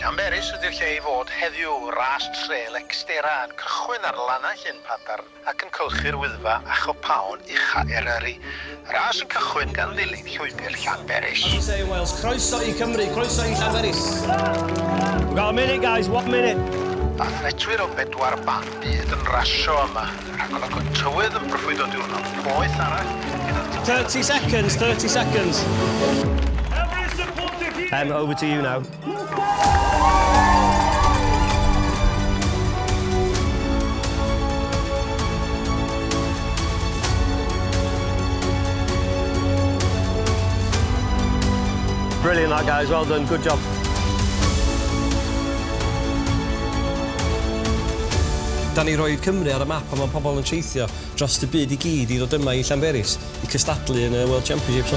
Llanberis ydy'r lle I fod heddiw ras trail extera yn cychwyn ar lannau Llyn Padar ac yn cylchu'r Wyddfa a chopawn ucha Eryri. Y ras yn cychwyn gan ddilyn llwybr Llanberis. As we say in Wales, croeso I Cymru, croeso I Llanberis. We've got a minute, guys, 1 minute. Athletwyr o 4 ban byd yn rasio yma. Rhagolwg o tywydd yn brofwydo diwrnod poeth arall. 30 seconds, 30 seconds. Over to you now. Brilliant that, guys, well done, good job. Da ni roi'r Cymru ar y map a mae pobl yn treithio dros y byd I gyd I ddod yma I Llanberis I cystadlu yn y World Championships.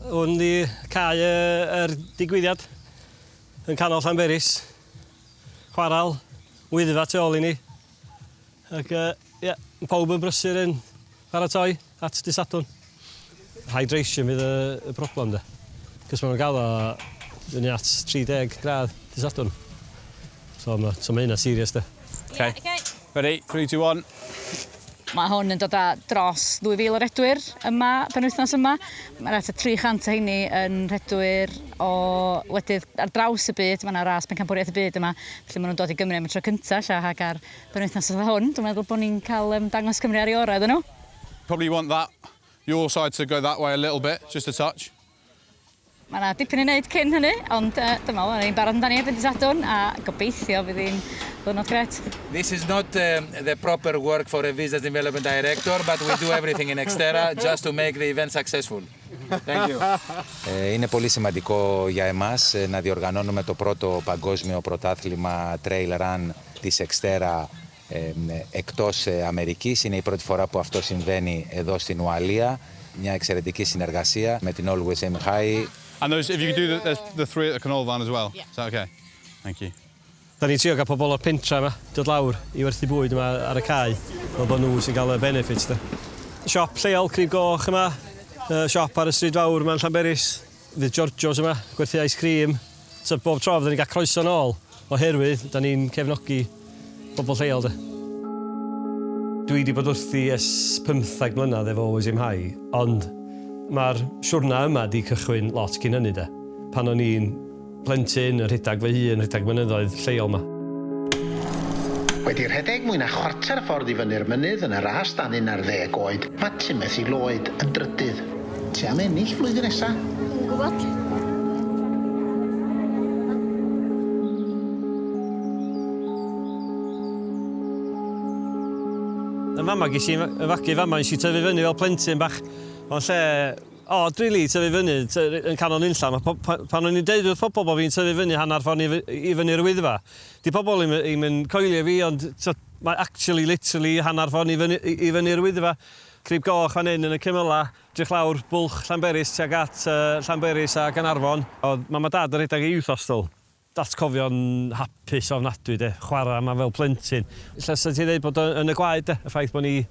Hwn di cae yr digwyddiad yn canol Llanberis. Chwaral, Wyddfa tu ôl I ni. Ac pawb yn brysur yn paratoi at dy Sadwrn. Hydration fydd y broblem de. Cos maen nhw'n gael o fyny at 30 gradd dy Sadwrn. So mae hynna serious de. Okay. Ready? 3, 2, 1. Mae hwn yn dod â dros 2,000 o redwyr yma, penwythnos yma. Mae'r at y 300 heini yn redwyr o wledydd ar draws y byd. Mae yna ras phencampwriaeth y byd yma. Felly maen nhw'n dod I Gymru am y tro cyntaf, ag ar penwythnos yma hwn. Dwi'n meddwl bod ni'n cael dangos Cymru ar ei orau, ydyn nhw? Probably want your side to go that way a little bit, just a touch. Mae yna dipyn I wneud cyn hynny, ond dyma, mae'n ein barod amdani erbyn dy Sadwrn, a gobeithio fydd hi'n ddwrnod gret. This is not the proper work for a business development director, but we do everything in Extera just to make the event successful. Thank you. Είναι πολύ σημαντικό για εμάς να διοργανώνουμε το πρώτο παγκόσμιο πρωτάθλημα trail run της Extera εκτός Αμερικής. Είναι η πρώτη φορά που αυτό συμβαίνει εδώ στην Ουαλία. Μια εξαιρετική συνεργασία με την Always Aim High. And those, if you could do the 3 at the canolfan as well. Yeah. Is that okay? Thank you. Da ni'n trio gael pobl o'r pentra yma, dod lawr I werthu bwyd yma ar y cae, fel bod nhw sy'n cael y benefits. Siop lleol, Crib Goch yma, siop ar y stryd fawr yma yn Llanberis, fydd Giorgio's yma, gwerthu ice cream. So bob tro fydda ni'n cael croeso nôl oherwydd, da ni'n cefnogi pobl lleol. Dwi wedi bod wrthi ers 15 mlynedd efo Always Aim High, ond mae'r siwrna yma wedi cychwyn lot cyn hynny de. Pan o'n i'n plentyn, yn rhedag fy hun, rhedag mynyddoedd lleol yma. Wedi rhedeg mwy na chwarter ffordd I fyny'r mynydd yn y ras dan 11 oed, mae Tim Lloyd yn drydydd. Ti am ennill flwyddyn nesa? Yn gwybod. Y mama ges i'n fagu fama, nes I tyfu fyny fel plentyn bach. O'n lle odd rili tyfu fyny yn canol nunlla. Pan o'n i'n deud wrth pobl bod fi'n tyfu fyny hanner ffordd I fyny'r Wyddfa. Di pobl I'm yn coelio fi, ond mae actually, literally hanner ffordd I fyny'r Wyddfa. Crib Goch fan hyn yn y cymyla, drych lawr bwlch Llanberis tuag at Llanberis a Gaernarfon. Oedd mam a dad yn rhedeg I youth hostel. Datcofio'n hapus ofnadwy de, chwarae yma fel plentyn. Lle sa ti'n dweud bod yn y gwaed de, y ffaith bod ni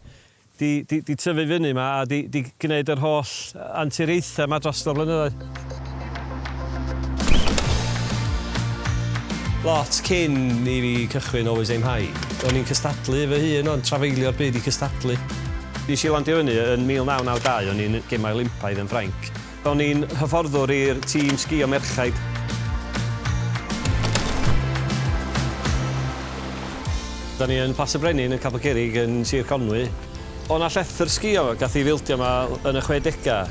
di tyfu fyny yma a di gwneud yr holl anturiaethau yma dros o'r blynyddoedd. Lot cyn I fi cychwyn Always Aim High. O'n i'n cystadlu fy hun, o'n trafeilio'r byd I cystadlu. Nes I landio fyny yn 1992, o'n i'n gemau Olympaidd yn Ffrainc. O'n i'n hyfforddwr i'r tîm sgïo merchaid. Da ni yn Plas y Brenin yn Capel Cerrig yn Sir Conwy. O' na llethyr sgïo gath I fildio yma yn y 60au.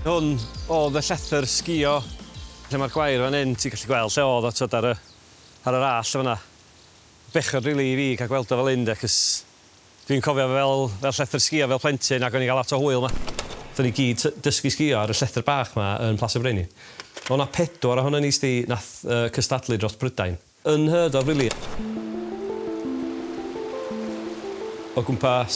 Hwn oedd y llethyr sgïo lle mae'r gwair fan hyn, ti'n gallu gweld lle oedd o ar y ras fyna. Bechod rili I fi cael gweld o fel hyn de, cos dwi'n cofio fel llethyr sgïo fel plentyn ac o'n I gael lot o hwyl yma. Da ni gyd dysgu sgïo ar y llethyr bach yma yn Plas y Brenin. O' na 4 ohono ni nath cystadlu dros Prydain. Unheard of rili. O gwmpas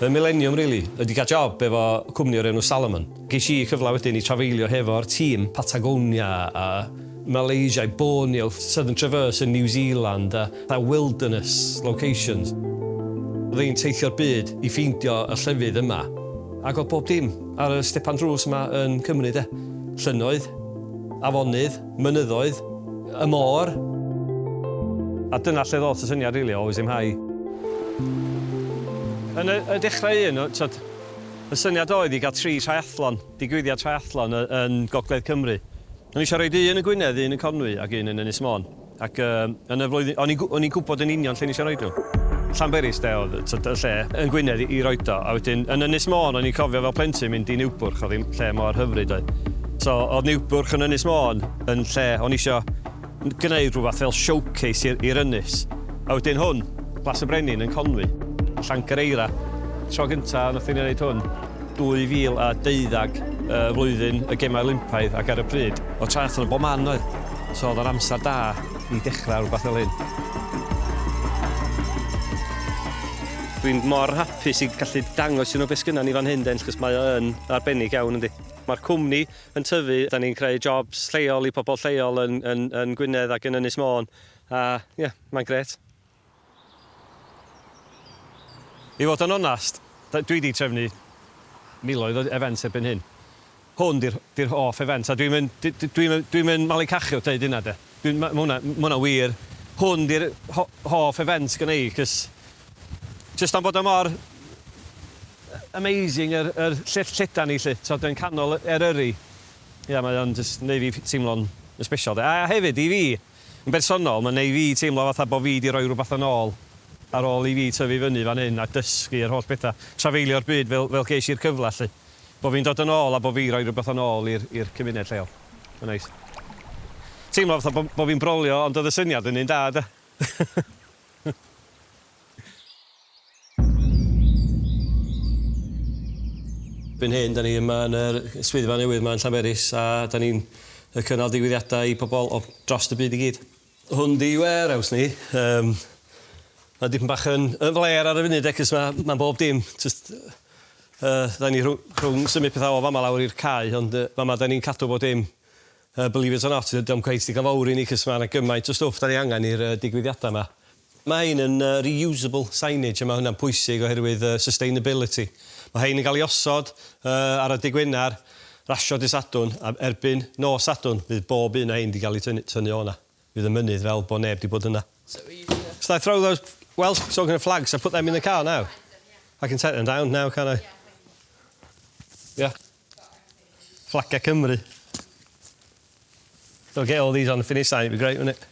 y millennium, rili, wedi cael job efo cwmni o'r enw Salomon. Ges I cyfle wedyn I trafeilio hefo'r tîm Patagonia a Malaysia, Borneo, Southern Traverse in New Zealand, a wilderness locations. Oedd hi'n teithio'r byd i ffeindio y llefydd yma. Ac oedd bob dim ar y stepan drws yma yn Cymru, de. Llynnoedd, afonydd, mynyddoedd, y môr. A dyna lle ddoth y syniad rili o oes imhau. Yn y dechrau y syniad oedd i gael 3 triathlon, digwyddiad triathlon yn Gogledd Cymru. O'n i eisiau rhoi un yn Gwynedd, un yn Conwy ac un yn Ynys Môn. Ac yn y flwyddyn, o'n i'n gwybod yn union lle ni eisiau rhoi nhw. Llanberis de oedd y lle yn Gwynedd i roed o. A wedyn yn Ynys Môn o'n i'n cofio fel plentyn mynd i Niwbwrch, oedd hi'n lle mor hyfryd oedd. So oedd Niwbwrch yn Ynys Môn yn lle o'n i eisiau gwneud rhywbeth fel showcase i'r Ynys. A wedyn hwn, Glas y Brenin yn Conwy, Llanberis. Tro gyntaf nath ni'n gwneud hwn, 2012 flwyddyn y gemau Olympaidd ac ar y pryd. O triathlon bob man oedd. So oedd yr amser da i dechrau rhywbeth fel hyn. Dwi'n mor hapus i gallu dangos i nhw beth sgynna ni fan hyn, cos mae o'n arbennig iawn, yndi. Mae'r cwmni yn tyfu, da ni'n creu jobs lleol i pobl lleol yn Gwynedd ac yn Ynys Môn. A ie, mae'n gret. I fod yn onast, dwi wedi trefnu miloedd o events erbyn hyn. Hwn di'r hoff event, a dwi'n mynd malu cachu o dweud hynna, de. Ma' hwnna wir. Hwn di'r hoff event gyda i, cos jyst am bod o mor amazing yr lledan ni, lle. So, dwi'n canol Eryri. Ia, mae o'n jyst neud fi teimlo'n special, de. A hefyd, i fi, yn bersonol, mae'n neud fi teimlo fatha bod fi wedi rhoi rhywbeth yn ôl ar ôl i fi tyfu fyny fan hyn a dysgu'r holl bethau. Trafeilio'r byd fel geis i'r cyfle, lle. Bod fi'n dod yn ôl a bod fi rhoi rhywbeth yn ôl i'r cymuned lleol. Mae'n neis. Teimlo fatha bod fi'n brolio, ond oedd y syniad yn un da, de. Byn hyn, da ni yma yn yr swyddfa newydd yma yn Llanberis a da ni'n cynnal digwyddiadau i pobl o dros y byd i gyd. Hwn di warehouse ni. Mae dipyn bach yn fler ar y funud, cos mae'n bob dim. Da ni rhwng symud pethau o fama lawr i'r cae, ond fama da ni'n cadw bod dim, believe it or not, dim cweith digon fawr i ni, cos mae yna gymaint o stwff da ni angen i'r digwyddiadau yma. Mae hyn yn reusable signage, a mae hwnna'n pwysig oherwydd sustainability. Mae hein yn cael ei osod ar y digwynnar, rasio dy Sadwrn, a erbyn nos Sadwrn, fydd bob un o hein wedi cael ei tynnu o'na. Fydd y mynydd fel bod neb wedi bod yna. So I throw those Welsh talking of flags, I put them in the car now. I can take them down now, can I? Yeah. Flagau Cymru. They'll get all these on the finish line, it'd be great, wouldn't it?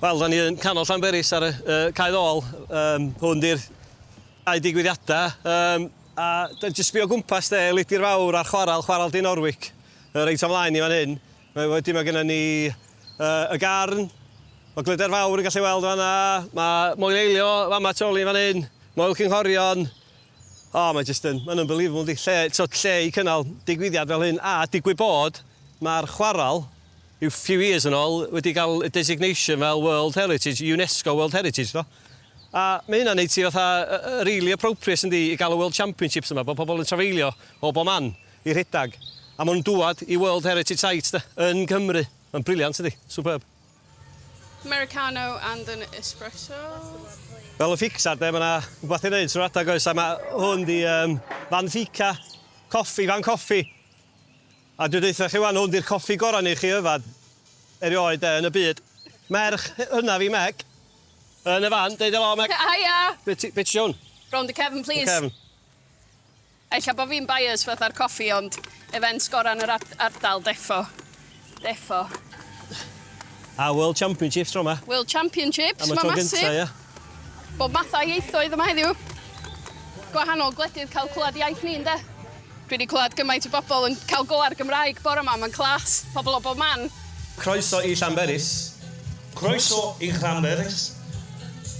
Wel, da ni yn canol Llanberis ar y cae ddôl. Hwn di'r ai digwyddiadau. A jyst sbio gwmpas de, Lidi'r Fawr a'r chwaral di Norwic. Reit ymlaen i fan hyn. Wedyn mae gennym ni y garn. Mae Glyder Fawr yn gallu weld fan'na. Mae Moel Eilio fama tu ôl i fan hyn. Moel Cynghorion. Mae'n just yn unbelievable. Lle i cynnal digwyddiad fel hyn. A digwydd bod, mae'r chwaral yw few years yn ôl wedi cael y designation fel World Heritage, UNESCO World Heritage, no? A mae hynna'n neud ti fatha really appropriate yndi i gael y World Championships yma, bod pobl yn trafeilio o bob man i rhedag. A maen nhw'n dŵad i World Heritage Sites yn Cymru. Mae'n briliant yndi, superb. Americano and an espresso. Fel y Fficsar, de, mae yna rhywbeth i wneud trwy'r adag oes, a mae hwn di fan Ffica, fan coffi. A dwi'n dweud chi wan, hwn di'r coffi gorau ni chi yfad erioed yn y byd. Merch, hynna fi Meg. Yn y fan, deud elo Meg. Hiya! Be ti Sion? Round the Kevin, please. Kevin. Ella bod fi'n bias fatha'r coffi, ond events gorau yn yr ardal, defo. A World Championships tro yma. World Championships, Am y mae tro masif. gynta, ia. Bob mathau ieithoedd yma heddiw. Gwahanol gwledydd cael clywed iaith ni'n de. Dwi wedi clywed gymaint o bobl yn cael go ar Gymraeg bore yma, mae'n clas. Pobl o bob man. Croeso i Llanberis. Croeso i Llanberis.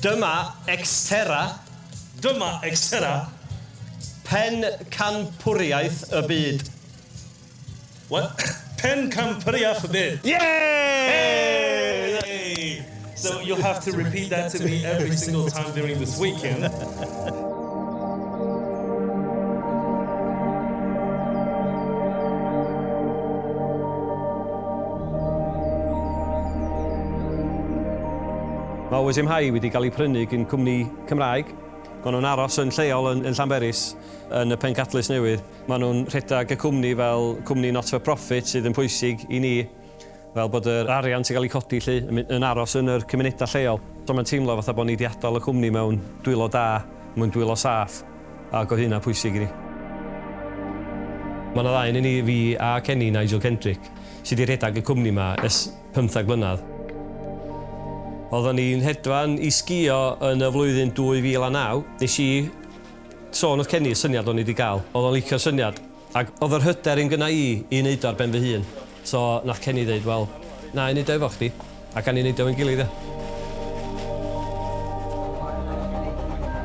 Dyma Exterra. Phencampwriaeth y byd. What? Phencampwriaeth y byd. Yay! Hey! So you'll have to repeat that to me every single time during this weekend. Mae wedi'i wedi cael ei prynu gan cwmni Cymraeg. Maen nhw'n aros yn lleol yn Llanberis, yn y pencadlys newydd. Maen nhw'n rhedeg y cwmni fel cwmni not for profit sydd yn pwysig i ni, fel bod yr arian sy'n cael ei codi yn aros yn yr cymunedau lleol. So mae'n teimlo fatha bod ni wedi adael y cwmni mewn dwylo da, mewn dwylo saff, ac oedd hynna pwysig i ni. Mae yna ddau yn ni, fi a Kenny Nigel Kendrick, sydd wedi rhedeg y cwmni yma ers 15 blynedd. Oedden ni'n hedfan i sgio yn y flwyddyn 2009. Nes i sôn oedd Kenny y syniad o'n i wedi cael. Oedd o'n licio'r syniad. Ac oedd yr hyder yn gyna i wneud ar ben fy hun. So nath Kenny dweud, wel, na, i wneud o efo chdi. Ac a'n i wneud o'n gilydd.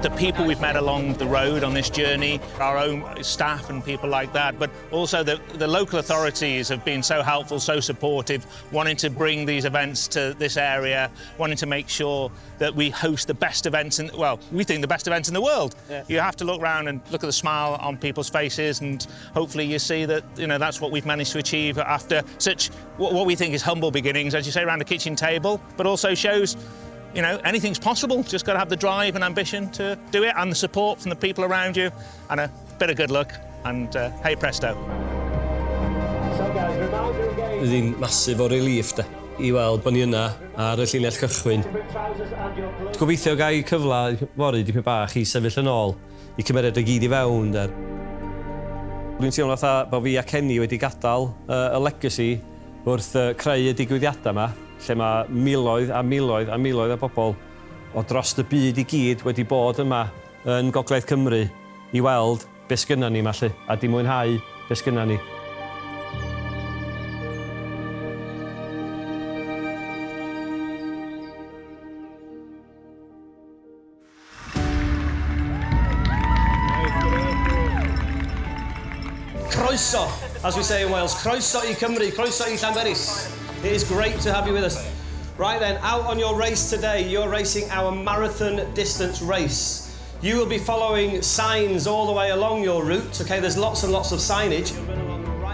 The people we've met along the road on this journey, our own staff and people like that, but also the local authorities have been so helpful, so supportive, wanting to bring these events to this area, wanting to make sure that we host the best events, we think the best events in the world. Yeah. You have to look around and look at the smile on people's faces, and hopefully you see that, that's what we've managed to achieve after such, what we think is humble beginnings, as you say, around a kitchen table, but also shows anything's possible. Just got to have the drive and ambition to do it, and the support from the people around you, and a bit of good luck, and hey presto. Fydd hi'n masif o relief i weld bod ni yna ar y llinell cychwyn. Gobeithio gael cyfle fori dipyn bach i sefyll yn ôl, i cymeriad y gyd i fewn. Dwi'n teimlo fatha bod fi a Kenny wedi gadael y legacy wrth creu y digwyddiadau yma, lle mae miloedd a miloedd a miloedd o bobl o dros y byd i gyd wedi bod yma yn Gogledd Cymru i weld beth sgynna ni yma, a di mwynhau beth sgynna ni. Croeso, as we say in Wales, croeso i Cymru, croeso i Llanberis. It is great to have you with us. Right then, out on your race today, you're racing our marathon distance race. You will be following signs all the way along your route, okay? There's lots and lots of signage.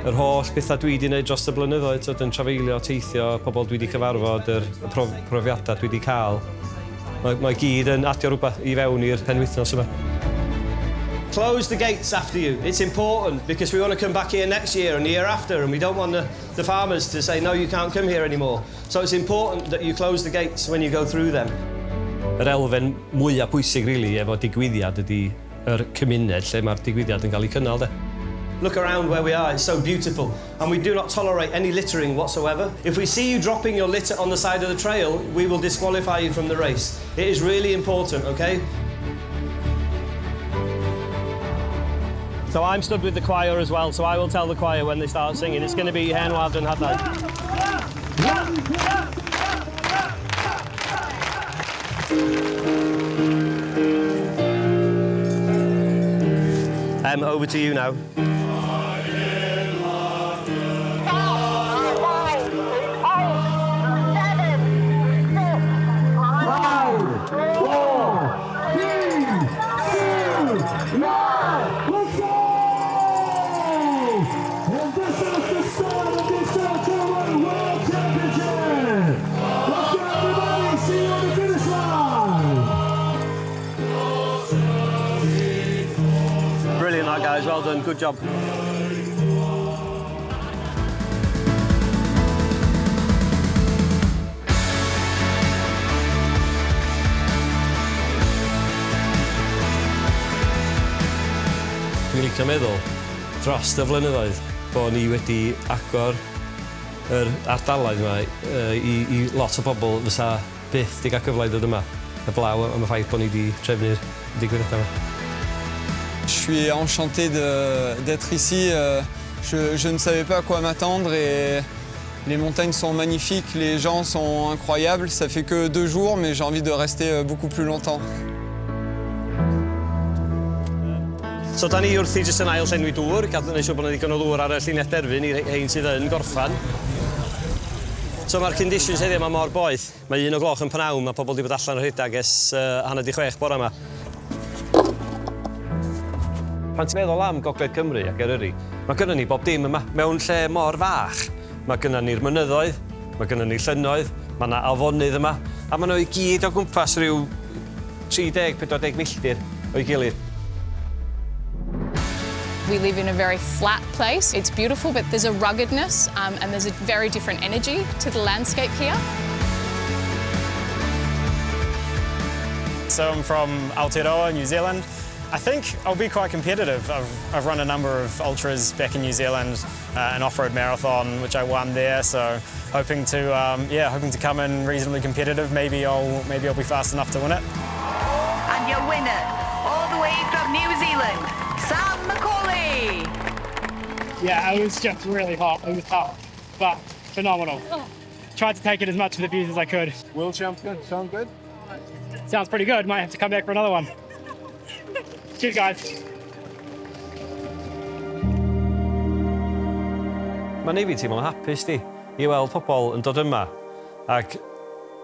Yr holl bethau dwi wedi gwneud dros y blynyddoedd, yn trafeilio, teithio, pobl dwi wedi cyfarfod, y profiadau dwi wedi cael. Mae gyd yn adio rhywbeth i fewn i'r penwythnos yma. Close the gates after you. It's important because we want to come back here next year and the year after, and we don't want the farmers to say, no, you can't come here anymore. So it's important that you close the gates when you go through them. Yr elfen mwyaf pwysig, really, efo digwyddiad ydy yr cymuned lle mae'r digwyddiad yn cael ei cynnal. Look around where we are, it's so beautiful. And we do not tolerate any littering whatsoever. If we see you dropping your litter on the side of the trail, we will disqualify you from the race. It is really important, okay? So I'm stood with the choir as well, so I will tell the choir when they start singing. It's going to be Hen Wad and Hadau. Over to you now. Brilliant that, guys, well done, good job. Dwi'n licio meddwl dros y flynyddoedd bod ni wedi agor yr ardaloedd yma i lot o bobl fysa byth di gael cyfle i ddod yma. Y blaw am y ffaith bod ni wedi trefnu'r digwyddiadau yma. Je suis enchanté d'être ici. Je ne savais pas à quoi m'attendre et les montagnes sont magnifiques, les gens sont incroyables. Ça fait que 2 jours, mais j'ai envie de rester beaucoup plus longtemps. So da ni wrthi jyst yn ail llenwi dŵr, gadw siŵr bod yna ddigon o ddŵr ar y lluniau derfyn i'r hein sydd yn gorffan. So mae'r conditions heddiw yma mor boeth. Mae 1 o'r gloch yn pnawn, mae pobl wedi bod allan o rhedeg ers 5:30 bore yma. Pan ti'n meddwl am Gogledd Cymru ac Eryri, mae gynnon ni bob dim yma. Mewn lle mor fach, mae gynnon ni'r mynyddoedd, mae gynnon ni llynnoedd, mae yna afonydd yma, A maen nhw i gyd o gwmpas rhyw 30-40 milltir o'i gilydd. We live in a very flat place. It's beautiful, but there's a ruggedness and there's a very different energy to the landscape here. So I'm from Aotearoa, New Zealand. I think I'll be quite competitive. I've run a number of ultras back in New Zealand, an off-road marathon which I won there. So hoping to come in reasonably competitive. Maybe I'll be fast enough to win it. And your winner, all the way from New Zealand, Sam McCauley. Yeah, it was just really hot. It was tough, but phenomenal. Tried to take it as much of the views as I could. World champion, sound good? Sounds pretty good. Might have to come back for another one. Cheers, guys. Mae'n ei fi teimlo'n hapus di i weld pobl yn dod yma ac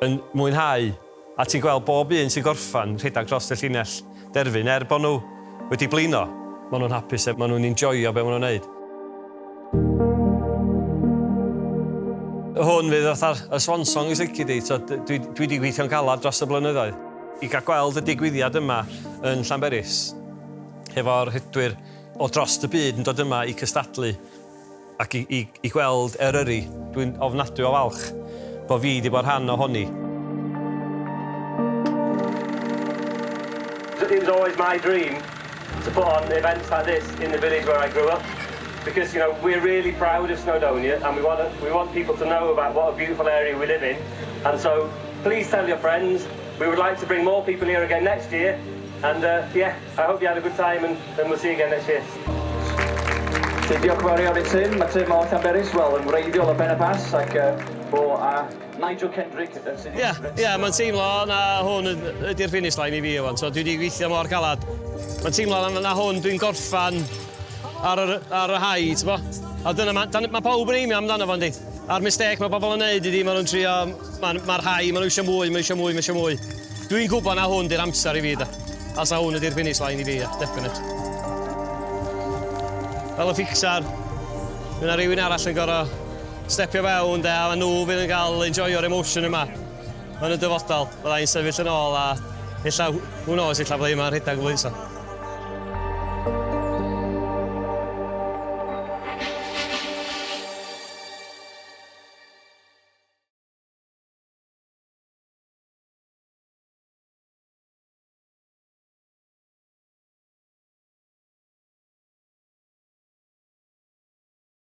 yn mwynhau a ti'n gweld bob un sy'n gorffan rhedeg dros y llinell derfyn bod nhw wedi blino. Maen nhw'n hapus a maen nhw'n enjoio be maen nhw'n neud. Hwn fydd fatha y swan song is lici di. Dwi wedi gweithio'n galad dros y blynyddoedd. I gael gweld y digwyddiad yma yn Llanberis efo'r rhedwyr o dros y byd yn dod yma i cystadlu ac i gweld Eryri. Dwi'n ofnadwy o falch bod fi wedi bod rhan ohoni. It was always my dream to put on events like this in the village where I grew up because, you know, we're really proud of Snowdonia and we want people to know about what a beautiful area we live in. And so please tell your friends. We would like to bring more people here again next year. And yeah, I hope you had a good time and we'll see you again next year. Diolch yn fawr iawn i Tim. Mae Tim o Llanberis, wel, yn wreiddiol o Ben y Pas ac Nigel Kendrick yn sydd... Ie, mae'n teimlo na hwn ydy'r finish line i fi yw'n, so dwi wedi gweithio mor galad. Mae'n teimlo na hwn dwi'n gorffan ar y rhai, ti'n bo? A dyna mae pawb yn eimio amdano fo'n di. A'r mistake mae pobl yn neud ydi, maen nhw'n trio, mae'r rhai, maen nhw eisiau mwy, maen nhw eisiau mwy. Dwi'n gwybod na hwn di'r amser i fi, da. A sa hwn ydy'r finish line i fi, definite. Fel y Fficsar, mae yna rhywun arall yn gorau stepio fewn, a nhw fydd yn cael enjoyo'r emotion yma yn y dyfodol. Byddai'n sefyll yn ôl a illa, who knows, illa byddai yma'n rhedeg o flwyddyn.